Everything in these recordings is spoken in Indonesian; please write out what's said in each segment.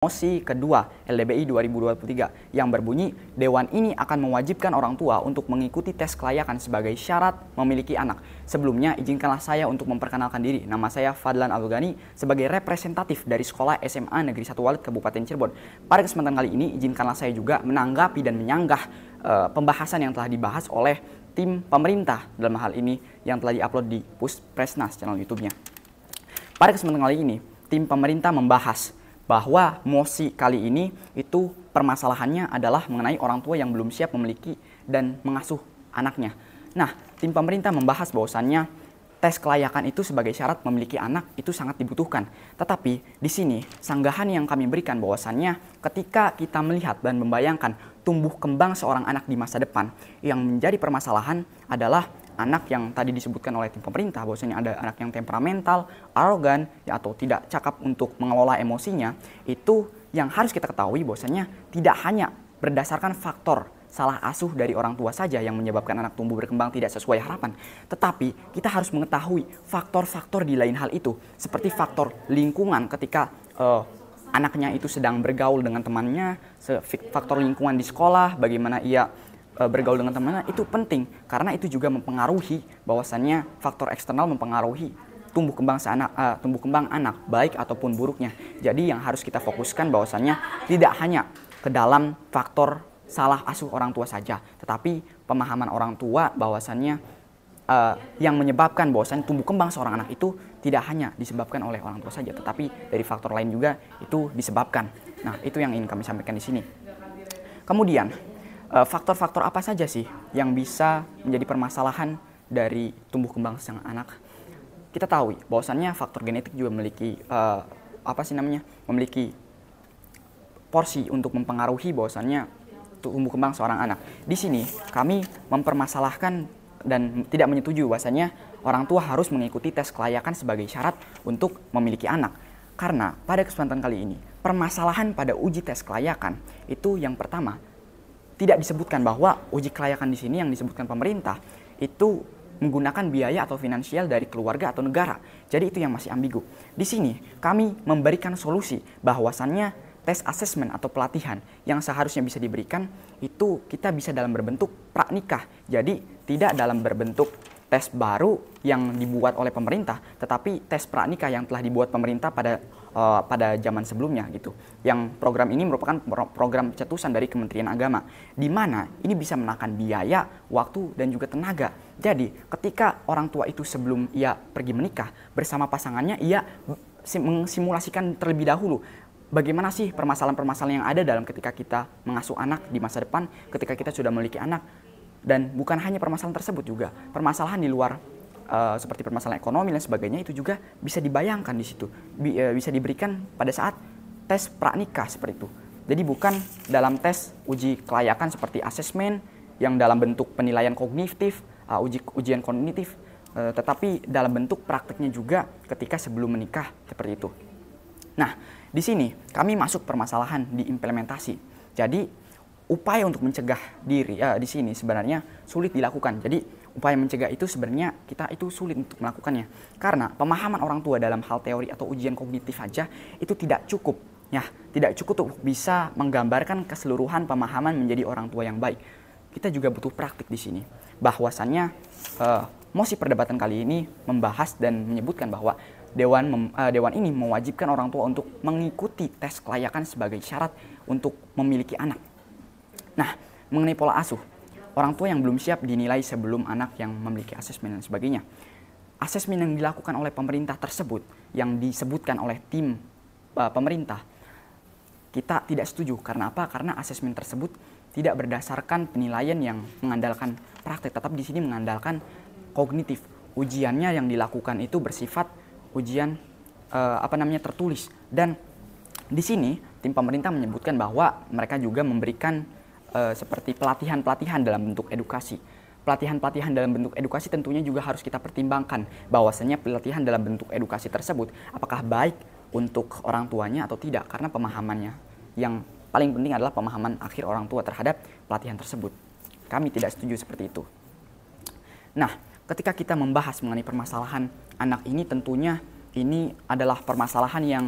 Mosi kedua LDBI 2023 yang berbunyi Dewan ini akan mewajibkan orang tua untuk mengikuti tes kelayakan sebagai syarat memiliki anak. Sebelumnya izinkanlah saya untuk memperkenalkan diri. Nama saya Fadlan Abdul-Ghani sebagai representatif dari Sekolah SMA Negeri 1 Walid Kabupaten Cirebon. Pada kesempatan kali ini izinkanlah saya juga menanggapi dan menyanggah pembahasan yang telah dibahas oleh tim pemerintah dalam hal ini yang telah diupload di Puspresnas channel YouTube-nya. Pada kesempatan kali ini tim pemerintah membahas bahwa mosi kali ini itu permasalahannya adalah mengenai orang tua yang belum siap memiliki dan mengasuh anaknya. Nah, tim pemerintah membahas bahwasannya tes kelayakan itu sebagai syarat memiliki anak itu sangat dibutuhkan. Tetapi di sini sanggahan yang kami berikan bahwasannya ketika kita melihat dan membayangkan tumbuh kembang seorang anak di masa depan, yang menjadi permasalahan adalah anak yang tadi disebutkan oleh tim pemerintah bahwasanya ada anak yang temperamental, arogan, ya, atau tidak cakap untuk mengelola emosinya. Itu yang harus kita ketahui bahwasanya tidak hanya berdasarkan faktor salah asuh dari orang tua saja yang menyebabkan anak tumbuh berkembang tidak sesuai harapan, tetapi kita harus mengetahui faktor-faktor di lain hal itu, seperti faktor lingkungan ketika anaknya itu sedang bergaul dengan temannya, faktor lingkungan di sekolah, bagaimana ia bergaul dengan temannya, itu penting karena itu juga mempengaruhi bahwasannya faktor eksternal mempengaruhi tumbuh kembang anak baik ataupun buruknya. Jadi yang harus kita fokuskan bahwasannya tidak hanya ke dalam faktor salah asuh orang tua saja, tetapi pemahaman orang tua bahwasannya yang menyebabkan bahwasannya tumbuh kembang seorang anak itu tidak hanya disebabkan oleh orang tua saja, tetapi dari faktor lain juga itu disebabkan. Nah, itu yang ingin kami sampaikan di sini. Kemudian faktor-faktor apa saja sih yang bisa menjadi permasalahan dari tumbuh kembang sang anak? Kita tahu bahwasannya faktor genetik juga memiliki memiliki porsi untuk mempengaruhi bahwasannya tumbuh kembang seorang anak. Di sini kami mempermasalahkan dan tidak menyetujui bahwasannya orang tua harus mengikuti tes kelayakan sebagai syarat untuk memiliki anak. Karena pada kesempatan kali ini permasalahan pada uji tes kelayakan itu yang pertama, tidak disebutkan bahwa uji kelayakan di sini yang disebutkan pemerintah itu menggunakan biaya atau finansial dari keluarga atau negara. Jadi itu yang masih ambigu. Di sini kami memberikan solusi bahwasannya tes asesmen atau pelatihan yang seharusnya bisa diberikan itu kita bisa dalam berbentuk praknikah. Jadi tidak dalam berbentuk tes baru yang dibuat oleh pemerintah, tetapi tes praknikah yang telah dibuat pemerintah pada zaman sebelumnya gitu. Yang program ini merupakan program cetusan dari Kementerian Agama, di mana ini bisa menekan biaya, waktu, dan juga tenaga. Jadi ketika orang tua itu sebelum ia pergi menikah bersama pasangannya, ia mensimulasikan terlebih dahulu bagaimana sih permasalahan-permasalahan yang ada dalam ketika kita mengasuh anak di masa depan, ketika kita sudah memiliki anak. Dan bukan hanya permasalahan tersebut juga, permasalahan di luar seperti permasalahan ekonomi dan sebagainya itu juga bisa dibayangkan di situ, bisa diberikan pada saat tes praknikah seperti itu. Jadi bukan dalam tes uji kelayakan seperti asesmen yang dalam bentuk penilaian kognitif, ujian kognitif, tetapi dalam bentuk prakteknya juga ketika sebelum menikah seperti itu. Nah, di sini kami masuk permasalahan di implementasi. Jadi upaya untuk mencegah diri di sini sebenarnya sulit dilakukan. Jadi upaya mencegah itu sebenarnya kita itu sulit untuk melakukannya karena pemahaman orang tua dalam hal teori atau ujian kognitif saja itu tidak cukup, ya, tidak cukup untuk bisa menggambarkan keseluruhan pemahaman menjadi orang tua yang baik. Kita juga butuh praktik di sini. Bahwasannya mosi perdebatan kali ini membahas dan menyebutkan bahwa Dewan ini mewajibkan orang tua untuk mengikuti tes kelayakan sebagai syarat untuk memiliki anak. Nah, mengenai pola asuh, orang tua yang belum siap dinilai sebelum anak yang memiliki asesmen dan sebagainya. Asesmen yang dilakukan oleh pemerintah tersebut, yang disebutkan oleh tim pemerintah, kita tidak setuju. Karena apa? Karena asesmen tersebut tidak berdasarkan penilaian yang mengandalkan praktek, tetap di sini mengandalkan kognitif. Ujiannya yang dilakukan itu bersifat ujian tertulis. Dan di sini tim pemerintah menyebutkan bahwa mereka juga memberikan seperti pelatihan-pelatihan dalam bentuk edukasi. Pelatihan-pelatihan dalam bentuk edukasi tentunya juga harus kita pertimbangkan bahwasanya pelatihan dalam bentuk edukasi tersebut apakah baik untuk orang tuanya atau tidak, karena pemahamannya yang paling penting adalah pemahaman akhir orang tua terhadap pelatihan tersebut. Kami tidak setuju seperti itu. Nah, ketika kita membahas mengenai permasalahan anak ini, tentunya ini adalah permasalahan yang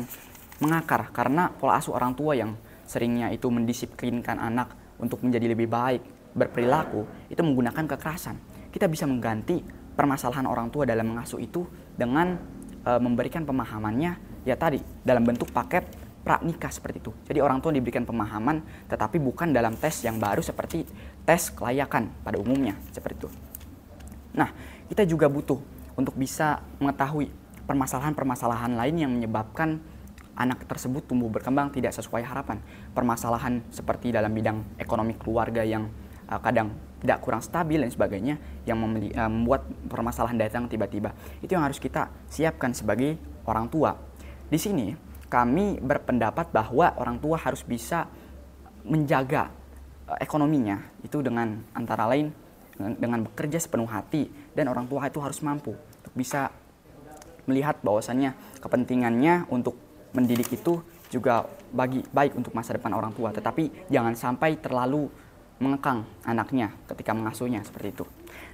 mengakar karena pola asuh orang tua yang seringnya itu mendisiplinkan anak untuk menjadi lebih baik berperilaku, itu menggunakan kekerasan. Kita bisa mengganti permasalahan orang tua dalam mengasuh itu dengan memberikan pemahamannya ya tadi dalam bentuk paket pranikah seperti itu. Jadi orang tua diberikan pemahaman tetapi bukan dalam tes yang baru seperti tes kelayakan pada umumnya seperti itu. Nah, kita juga butuh untuk bisa mengetahui permasalahan-permasalahan lain yang menyebabkan anak tersebut tumbuh berkembang tidak sesuai harapan. Permasalahan seperti dalam bidang ekonomi keluarga yang kadang tidak kurang stabil dan sebagainya yang membuat permasalahan datang tiba-tiba. Itu yang harus kita siapkan sebagai orang tua. Di sini kami berpendapat bahwa orang tua harus bisa menjaga ekonominya itu dengan antara lain dengan bekerja sepenuh hati, dan orang tua itu harus mampu untuk bisa melihat bahwasannya kepentingannya untuk mendidik itu juga baik untuk masa depan orang tua, tetapi jangan sampai terlalu mengekang anaknya ketika mengasuhnya seperti itu.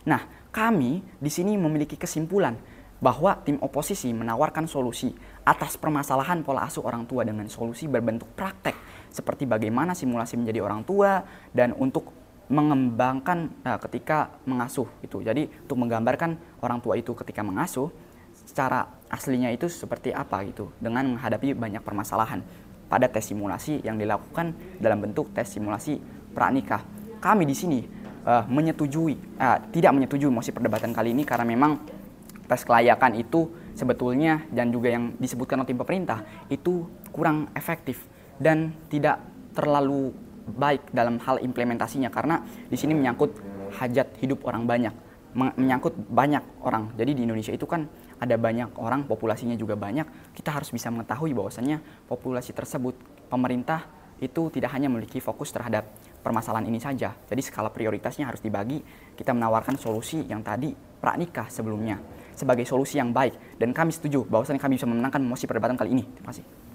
Nah, kami di sini memiliki kesimpulan bahwa tim oposisi menawarkan solusi atas permasalahan pola asuh orang tua dengan solusi berbentuk praktek seperti bagaimana simulasi menjadi orang tua dan untuk mengembangkan ketika mengasuh itu. Jadi untuk menggambarkan orang tua itu ketika mengasuh secara aslinya itu seperti apa gitu dengan menghadapi banyak permasalahan pada tes simulasi yang dilakukan dalam bentuk tes simulasi pranikah. Kami di sini tidak menyetujui mosi perdebatan kali ini karena memang tes kelayakan itu sebetulnya dan juga yang disebutkan oleh tim pemerintah itu kurang efektif dan tidak terlalu baik dalam hal implementasinya karena di sini menyangkut hajat hidup orang banyak, menyangkut banyak orang. Jadi di Indonesia itu kan ada banyak orang, populasinya juga banyak. Kita harus bisa mengetahui bahwasannya populasi tersebut pemerintah itu tidak hanya memiliki fokus terhadap permasalahan ini saja. Jadi skala prioritasnya harus dibagi. Kita menawarkan solusi yang tadi pranikah sebelumnya sebagai solusi yang baik dan kami setuju bahwasannya kami bisa memenangkan mosi perdebatan kali ini. Terima kasih.